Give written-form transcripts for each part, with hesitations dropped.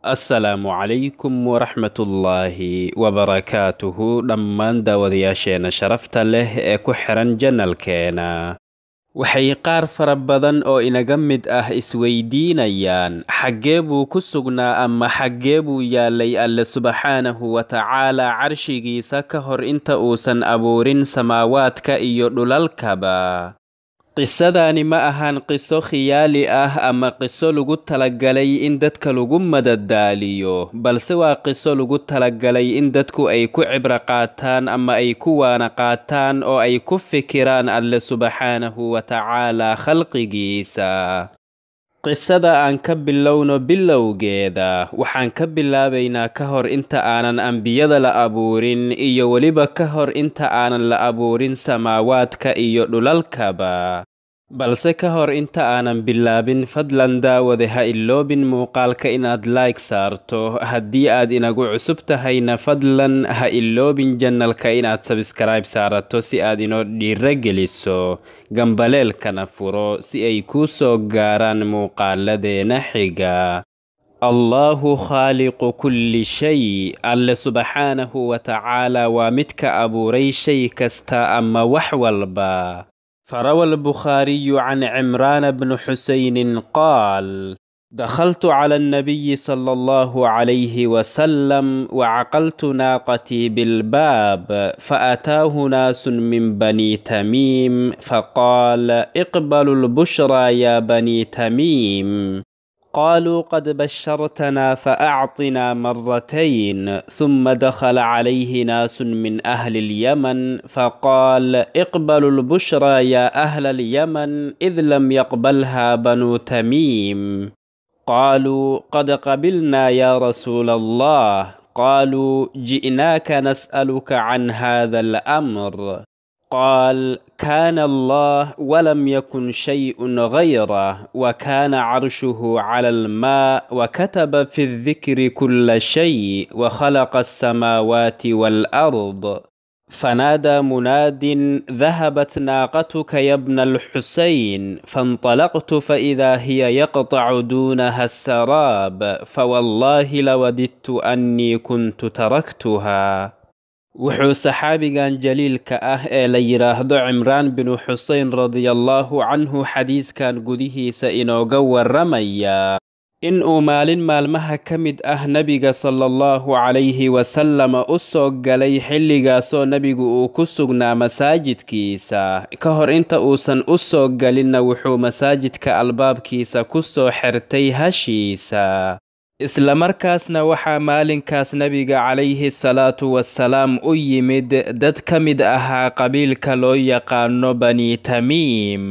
asalaamu calaykum waraxmatullaahi wabarakaatuhu dhammaan daawadayaasheena sharafta leh ee ku xiran janalkeena. waxay qaar fara badan oo inaga mid ah isweydiinayaan xaggee buu ku sugnaa ama xaggee buu yaalay alle subxaanahu wa tacaala carshigiisa ka hor inta uusan abuurin samaawaadka iyo dhulalkaba. qisadani ma ahan qiso khiyaali ah ama qiso lagu talagalay in dadka lagu madadaaliyo, balse waa qiso lagu talagalay in dadku ay ku cibro qaataan ama ay ku waana qaataan oo ay ku fikiraan alle subxaanahu wa tacaala khalqigiisa. qisada aan ka bilowno bilowgeeda, waxaan ka bilaabaynaa ka hor inta aanan ambiyada la abuurin iyo weliba ka hor inta aanan la abuurin samaawaadka iyo dhulalkaba. balse ka hor inta aanan bilaabin, fadlan daawade ha iloobin muuqaalka inaad like saarto. haddii aad inagu cusub tahayna fadlan ha iloobin janalka inaad sabskaraib saarato si aad inoo dhiiro geliso, gambaleelkana furo si ay kuu soo gaaraan muuqaaladeena xiga. allahu khaaliqu kulli shay, alle subxaanahu wa tacaala waa midka abuuray shay kasta ama wax walba. فروى البخاري عن عمران بن حسين قال: دخلت على النبي صلى الله عليه وسلم وعقلت ناقتي بالباب، فأتاه ناس من بني تميم فقال: اقبلوا البشرى يا بني تميم. قالوا: قد بشرتنا فأعطنا مرتين. ثم دخل عليه ناس من أهل اليمن فقال: اقبلوا البشرى يا أهل اليمن، إذ لم يقبلها بنو تميم. قالوا: قد قبلنا يا رسول الله. قالوا: جئناك نسألك عن هذا الأمر. قال: كان الله ولم يكن شيء غيره، وكان عرشه على الماء، وكتب في الذكر كل شيء، وخلق السماوات والأرض. فنادى مناد: ذهبت ناقتك يا ابن الحسين. فانطلقت فإذا هي يقطع دونها السراب، فوالله لوددت أني كنت تركتها. wuxuu saxaabigan jaliilka ah ee la yidhaahdo cimraan binu xuseyn radiyallaahu canhu xadiiskan gudihiisa inooga warramayaa in uu maalin maalmaha ka mid ah nebiga sallallahu calayhi wasallama u soo galay xilligaasoo nebigu uu ku sugnaa masaajidkiisa. ka hor inta uusan u soo galinna wuxuu masaajidka albaabkiisa ku soo xirtay hashiisa. isla markaasna waxaa maalinkaas nebiga calayhi salaatu wasalaam u yimid dad ka mid ahaa qabiilka loo yaqaano bani tamiim.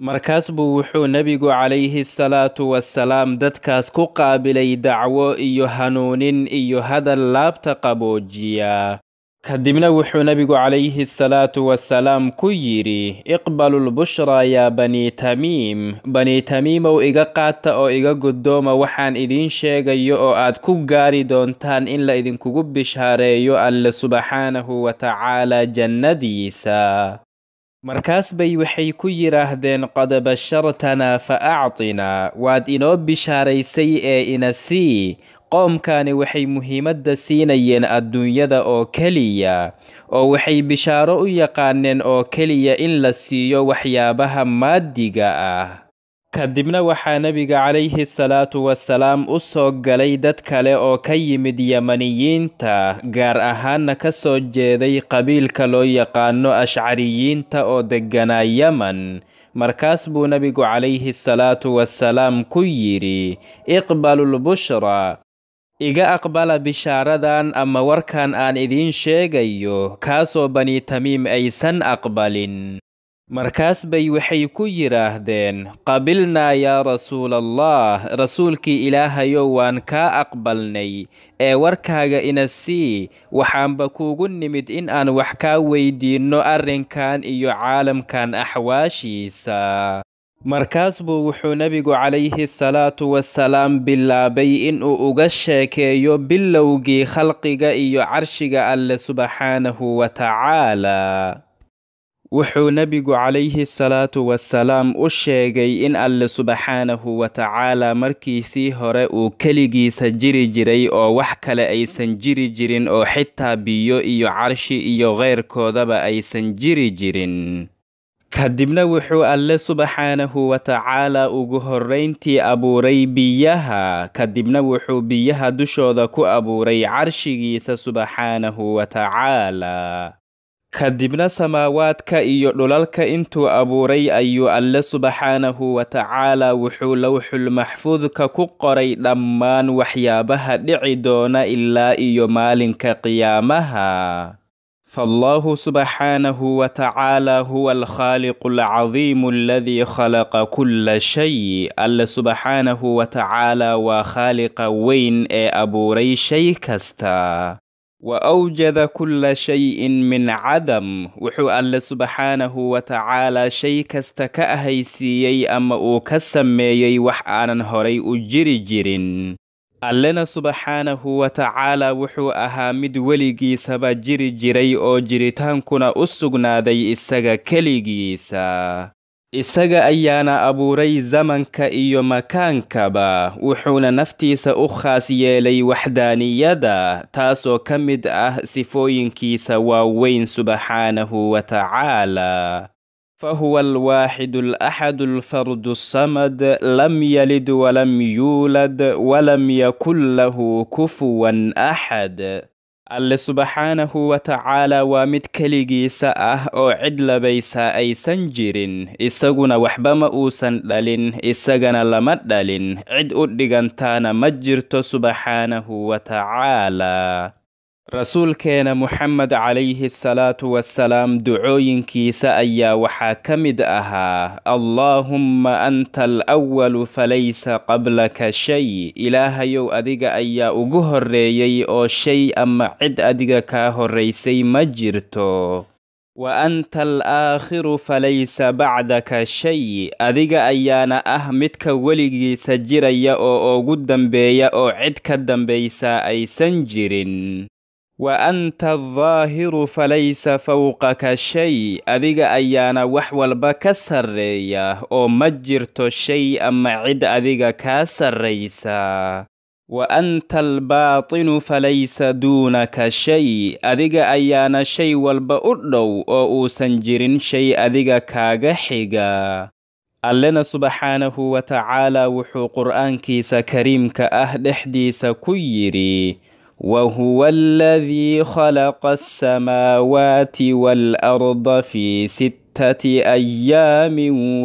markaas buu wuxuu nebigu calayhi salaatu wasalaam dadkaas ku qaabilay dacwo iyo hanuunin iyo hadal laabta qaboojiya. kadibna wuxuu nebigu calayhi salaatu wasalaam ku yidhi: iqbalu lbushraa yaa bani tamiim. bani tamiimow iga qaata oo iga guddooma waxaan idiin sheegayo oo aad ku gaari doontaan in la idinkugu bishaareeyo alle subxaanahu wa tacaala jannadiisa. markaas bay waxay ku yidhaahdeen: qad bashartanaa fa actinaa, waad inoo bishaaraysay ee ina sii. qoomkani waxay muhiimadda siinayeen adduunyada oo keliya, oo waxay bishaaro u yaqaaneen oo keliya in la siiyo waxyaabaha maadiga ah. kadibna waxaa nebiga calayhi salaatu wasalaam u soo galay dad kale oo ka yimid yamaniyiinta, gaar ahaanna ka soo jeeday qabiilka loo yaqaano ashcariyiinta oo degganaa yaman. markaas buu nebigu calayhi salaatu wasalaam ku yidhi: iqbalu lbushraa, iga aqbala bishaaradan ama warkan aan idiin sheegayo, kaasoo bani tamiim aysan aqbalin. markaas bay waxay ku yidhaahdeen: qabilnaa yaa rasuulallah, rasuulkii ilaahayow waan kaa aqbalnay, ee warkaaga ina sii. waxaanba kuugu nimid in aan wax kaa weydiinno arrinkan iyo caalamkan axwaashiisa. markaas buu wuxuu nebigu calayhi salaatu wasalaam bilaabay inuu uga sheekeeyo bilowgii khalqiga iyo carshiga alle subxaanahu wa tacaala. wuxuu nebigu calayhi salaatu wasalaam u sheegay in alle subxaanahu wa tacaala markiisii hore uu keligiisa jiri jiray oo wax kale aysan jiri jirin oo xitaa biyo iyo carshi iyo keyrkoodaba aysan jiri jirin. kadibna wuxuu alle subxaanahu wa tacaala ugu horrayntii abuuray biyaha, kadibna wuxuu biyaha dushooda ku abuuray carshigiisa subxaanahu wa tacaala. kadibna samaawaadka iyo dhulalka intuu abuuray ayuu alle subxaanahu wa tacaala wuxuu lawxul maxfuudka ku qoray dhammaan waxyaabaha dhici doona ilaa iyo maalinka qiyaamaha. فالله سبحانه وتعالى هو الخالق العظيم الذي خلق كل شيء. الله سبحانه وتعالى وخالق وين أبوري شيء كستا، وأوجد كل شيء من عدم. وحو الله سبحانه وتعالى شيء كستا كأهيسيي أما أكسميي وحانا هوري أجري جرين. allena subxaanahu wa tacaala wuxuu ahaa mid weligiisaba jiri jiray oo jiritaankuna u sugnaaday isaga keligiisa. isaga ayaana abuuray zamanka iyo makaankaba, wuxuuna naftiisa u khaas yeelay waxdaaniyada, taasoo ka mid ah sifooyinkiisa waaweyn subxaanahu wa tacaala. فهو الواحد الأحد الفرد الصمد لم يلد ولم يولد ولم يكن له كفوا أحد. الله سبحانه وتعالى ومد كليجيسا أو عدل بيسا أي سنجرين إساقنا وحبما أوسن للين إساقنا لمد للين عد أدقانتانا مجرت سبحانه وتعالى. rasuulkeena Muxamed calayhi salaatu wassalaam ducooyinkiisa ayaa waxaa ka mid ahaa: allaahumma anta alawwalu falaysa qablaka shay. ilaahayow adiga ayaa ugu horreeyey oo shay ama cid adiga kaa horraysay ma jirto. wa anta alaakhiru falaysa bacdaka shay. adiga ayaana ah midka weligiisa jiraya oo ugu dambeeya oo cid ka dambaysa aysan jirin. وأنت الظاهر فليس فوقك شيء. adiga ayaana wax walba ka sarreeya oo ma jirto shay ama cid adiga kaa sarraysa. وأنت الباطن فليس دونك شيء. adiga ayaana shay walba u dhow oo uusan jirin shay adiga kaaga xiga. allena subxaanahu wa tacaala wuxuu qur'aankiisa kariimka ah dhexdiisa ku yidhi: وهو الذي خلق السماوات والأرض في 6 أيام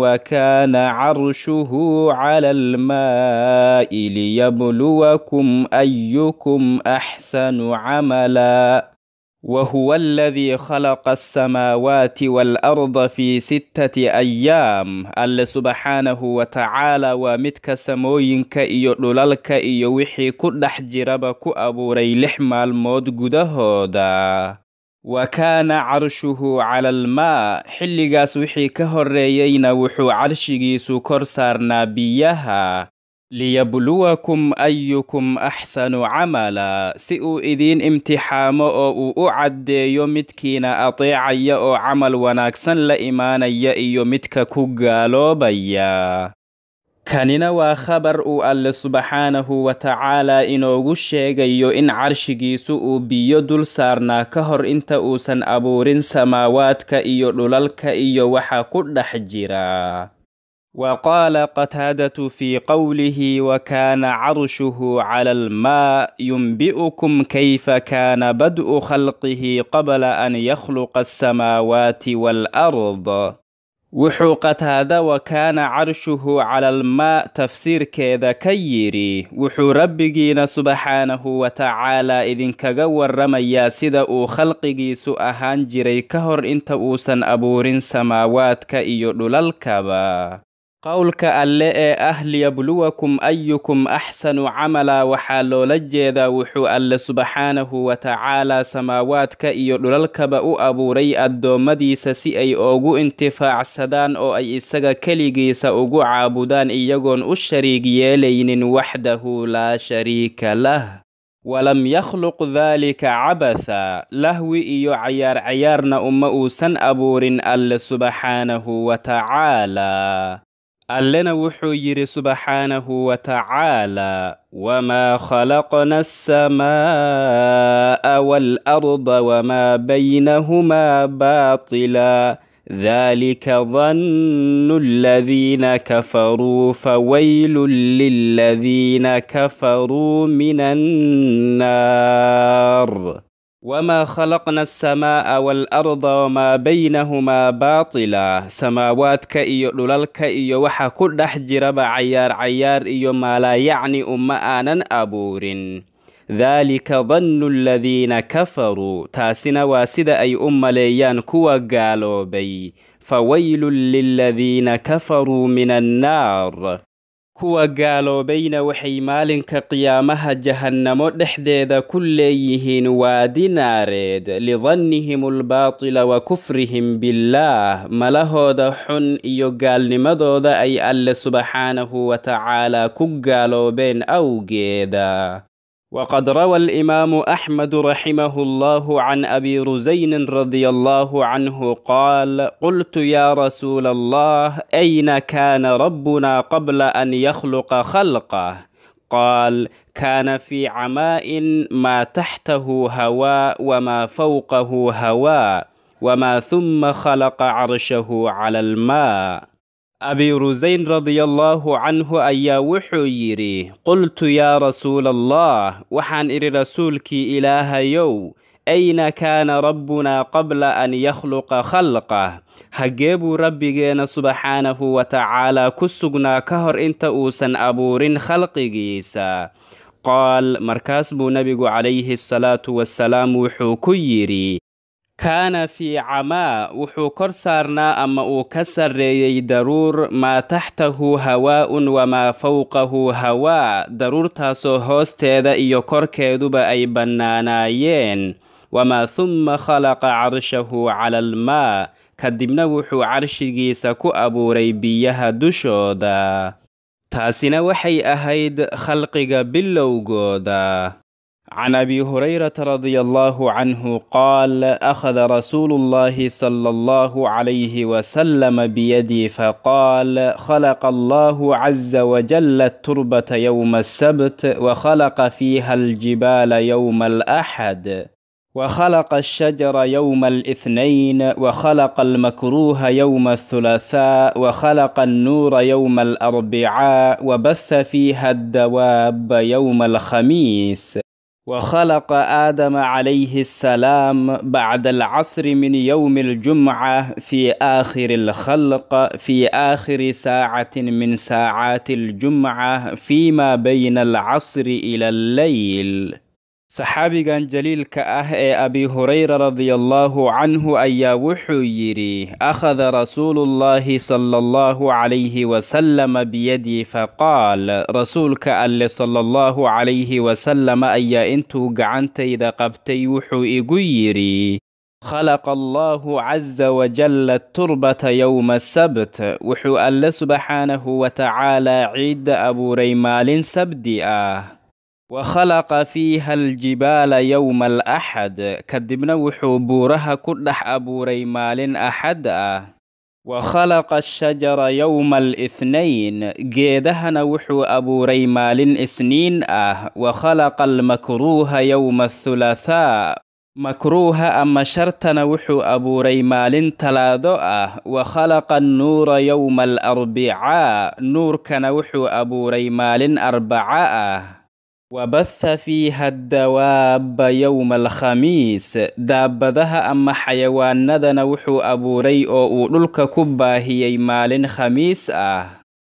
وكان عرشه على الماء ليبلوكم أيكم أحسن عملا. وهو الذي خلق السماوات والأرض في 6 أيام. الله سبحانه وتعالى ومدك سموينك إيو لولالك إيو وحي كدح جربك أبوري لحمى الموت قدهودا. وكان عرشه على الماء. حلقاس وحي كهريين وحو عرشيسو كرسارنا بيها. ليبلوكم أيكم أحسن عملا. سئو إذين امتحام أو أعديو متكينا أطيعي أو عمل وناكسن لإيماني إيو متك كوغالو بيا. كاننا وخبر الله سبحانه وتعالى إنو غشيغيو إن عرشيسو بيو دول سارنا كهر انت أوسن أبورين سماواتك إيو لولالك إيو وحا قد حجيرا. وقال قتادة في قوله: وكان عرشه على الماء ينبئكم كيف كان بدء خلقه قبل أن يخلق السماوات والأرض. وحو قتادة وكان عرشه على الماء تفسير كذا كيري وحو ربجينا سبحانه وتعالى إذن كجور رميا سدا خلقي سؤهان جري كهر انت أوسن أبورين سماوات كإيو للكبا. قولك alle ليبلوكم أيكم أحسن عملا waxaa loola jeedaa wuxuu alle subxaanahu wa tacaala samaawaadka iyo dhulalkaba u abuuray addoommadiisa si ay ugu intifaacsadaan oo ay isaga keligiisa ugu caabudaan iyagoon u shariig yeelaynin waxdahu laa shariika lah. walam yakhluq daalika cabatha lahwi iyo cayaarna uma uusan abuurin alle subxaanahu wa tacaalaa allena wuxuu yidhi subxaanahu wa tacaalaa wamaa khalaqna alsamaa'a waalarda wamaa baynahumaa baatila ذلك ظن الذين كفروا فويل للذين كفروا من النار وما خلقنا السماء والأرض وما بينهما باطلا سماواتك إيو للالك إيو وحا كل حجرب عيار إيو ما لا يعني آنا أبور ذلك ظن الذين كفروا تاسنا واسد أي ليان كوا قالوا بي فويل للذين كفروا من النار كوا قالوا بين وحي مالك قيامها جهنم دحديد كليهن وادي ناريد لظنهم الباطل وكفرهم بالله ملهود حن إيو قال نمدود أي الله سبحانه وتعالى كوا قالوا بين أو جيدا وقد روى الإمام أحمد رحمه الله عن أبي رزين رضي الله عنه قال قلت يا رسول الله أين كان ربنا قبل أن يخلق خلقه قال كان في عماء ما تحته هواء وما فوقه هواء وما ثم خلق عرشه على الماء أبي رزين رضي الله عنه أيا وحيري قلت يا رسول الله وحان إري رسولك إله يو أين كان ربنا قبل أن يخلق خلقه هجيب ربنا سبحانه وتعالى كسقنا كهر انت أوسن أبور خلق جيسا قال مركز نبي عليه الصلاة والسلام وحكيري كان في عماء وحو كرسارنا أما أكسر درور ما تحته هواء وما فوقه هواء درور تاسو هوستيدا إيو كوركيدو بأي بنانايين وما ثم خلق عرشه على الماء كدبنا وحو عرشيسا كو أبو ريبيها دشودا تاسنا وحي أهيد خلقك باللوغودا عن أبي هريرة رضي الله عنه قال أخذ رسول الله صلى الله عليه وسلم بيدي فقال خلق الله عز وجل التربة يوم السبت وخلق فيها الجبال يوم الأحد وخلق الشجر يوم الاثنين وخلق المكروه يوم الثلاثاء وخلق النور يوم الأربعاء وبث فيها الدواب يوم الخميس وخلق آدم عليه السلام بعد العصر من يوم الجمعة في آخر الخلق في آخر ساعة من ساعات الجمعة فيما بين العصر إلى الليل صحابي جليل كأه أبي هريرة رضي الله عنه أيا وحيري أخذ رسول الله صلى الله عليه وسلم بيدي فقال رسولك أل صلى الله عليه وسلم أيا انتو قعنت إذا قبتي وحو إيقيري خلق الله عز وجل التربة يوم السبت وحو أل سبحانه وتعالى عيد أبو ريمال سبدئه وخلق فيها الجبال يوم الأحد كدبنا وحو بورها كدح أبو ريمال أحد وخلق الشجر يوم الاثنين جيدهنا وحو أبو ريمال إسنين وخلق المكروه يوم الثلاثاء مكروه أما شرطنا وحو أبو ريمال تلاذو وخلق النور يوم الأربعاء نور كان وحو أبو ريمال أربعاء وبث فيها الدواب يوم الخميس دابدها أما حيوان ندن وحو أبو ريء أولك كباهي مال خميس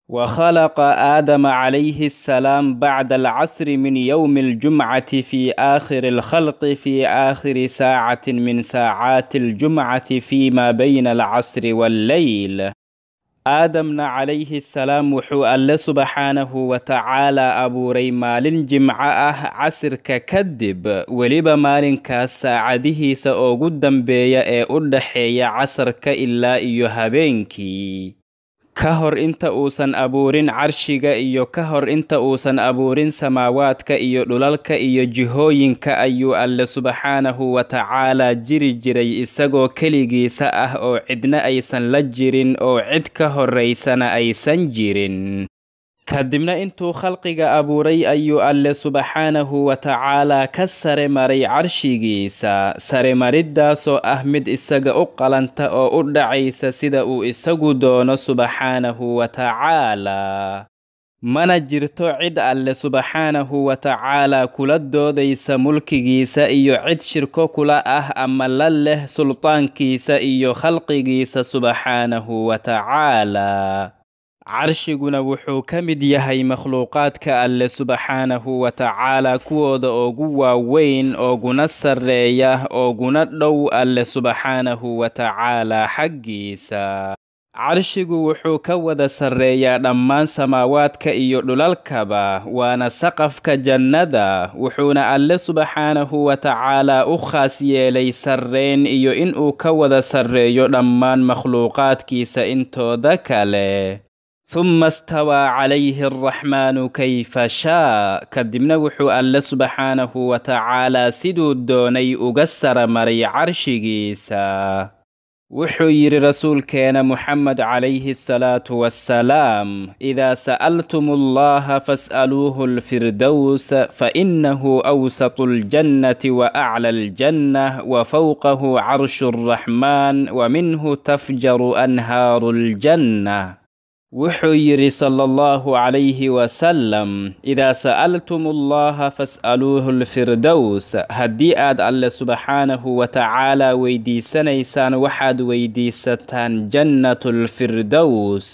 وخلق آدم عليه السلام بعد العصر من يوم الجمعة في آخر الخلق في آخر ساعة من ساعات الجمعة فيما بين العصر والليل آدمنا عليه السلام وحو الله سبحانه وتعالى أبو ريمال جمعة عصر ككدب ولبا مالنكا ساعده سأوغدن بيا أدحي عصر كإلا إيهابينكي kahor inta uusan abuurin carshiga iyo kahor inta uusan abuurin samaawaadka iyo dhulalka iyo jihooyinka ayuu alle subxaanahu wa tacaala jiri jiray isagoo keligiisa ah oo cidna aysan la jirin oo cid ka horaysana aysan jirin. kadibna intuu khalqiga abuuray ayuu alle subxaanahu wa tacaala ka sare maray carshigiisa, sare mariddaasoo ah mid isaga u qalanta oo u dhacaysa sida uu isagu doono subxaanahu wa tacaala. mana jirto cid alle subxaanahu wa tacaala kula doodaysa mulkigiisa iyo cid shirko kula ah ama la leh sultaankiisa iyo khalqigiisa subxaanahu wa tacaala. carshiguna wuxuu ka mid yahay makhluuqaadka alle subxaanahu wa tacaala kuwooda ugu waaweyn ooguna sarreeya ooguna dhow alle subxaanahu wa tacaala xaggiisa. carshigu wuxuu ka wada sarreeyaa dhammaan samaawaadka iyo dhulalkaba, waana saqafka jannada, wuxuuna alle subxaanahu wa tacaala u khaas yeelay sarreyn iyo inuu ka wada sarreeyo dhammaan makhluuqaadkiisa intooda kale. ثم استوى عليه الرحمن كيف شاء kadibna wuxuu alle subxaanahu wa tacaala siduu doonay uga sara maray carshigiisa. wuxuu yidhi rasuulkeena Muxamed calayhi salaatu wassalaam: idaa sa'altum allaha fas'aluuhu alfirdaws fainnahu awsatu aljannati wa acla aljanna wa fawqahu carshu arraxmaan wa minhu tafjaru anhaaru aljanna. wuxuu yidhi sallallahu calayhi wasallam: idaa sa'altum allaha fas'aluuhu alfirdaws, haddii aad alle subxaanahu wa tacaala weydiisanaysaan waxaad weydiisataan jannatulfirdaws,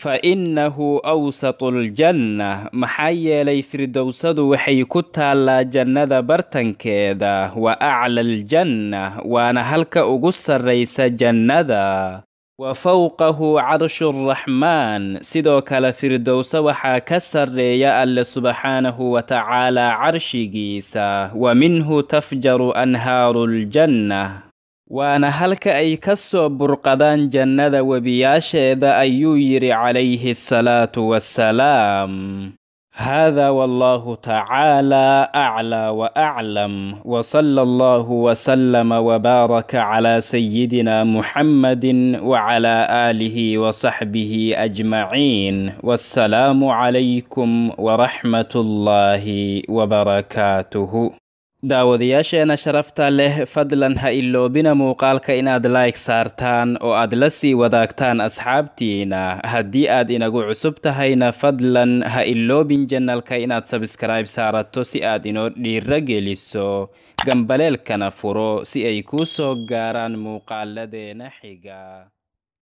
fainnahu awsatu aljanna, maxaa yeelay firdowsadu waxay ku taallaa jannada bartankeeda, wa acla aljanna, waana halka ugu sarraysa jannada, wa fawqahu carshu arraxmaan, sidoo kale firdowsa waxaa ka sarreeya alle subxaanahu wa tacaala carshigiisa, wa minhu tafjaru anhaaru aljanna, waana halka ay ka soo burqadaan jannada webiyaasheeda ayuu yidhi calayhi salaatu wassalaam. هذا والله تعالى أعلى وأعلم، وصلى الله وسلم وبارك على سيدنا محمد وعلى آله وصحبه أجمعين، والسلام عليكم ورحمة الله وبركاته. daawadayaasheena sharafta leh, fadlan ha iloobina muuqaalka inaad like saartaan oo aad la sii wadaagtaan asxaabtiina. haddii aad inagu cusub tahayna fadlan ha iloobin channelka inaad subscribe saarato si aad inoo dhiira geliso, gambaleelkana furo si ay kuu soo gaaraan muuqaaladeena xiga.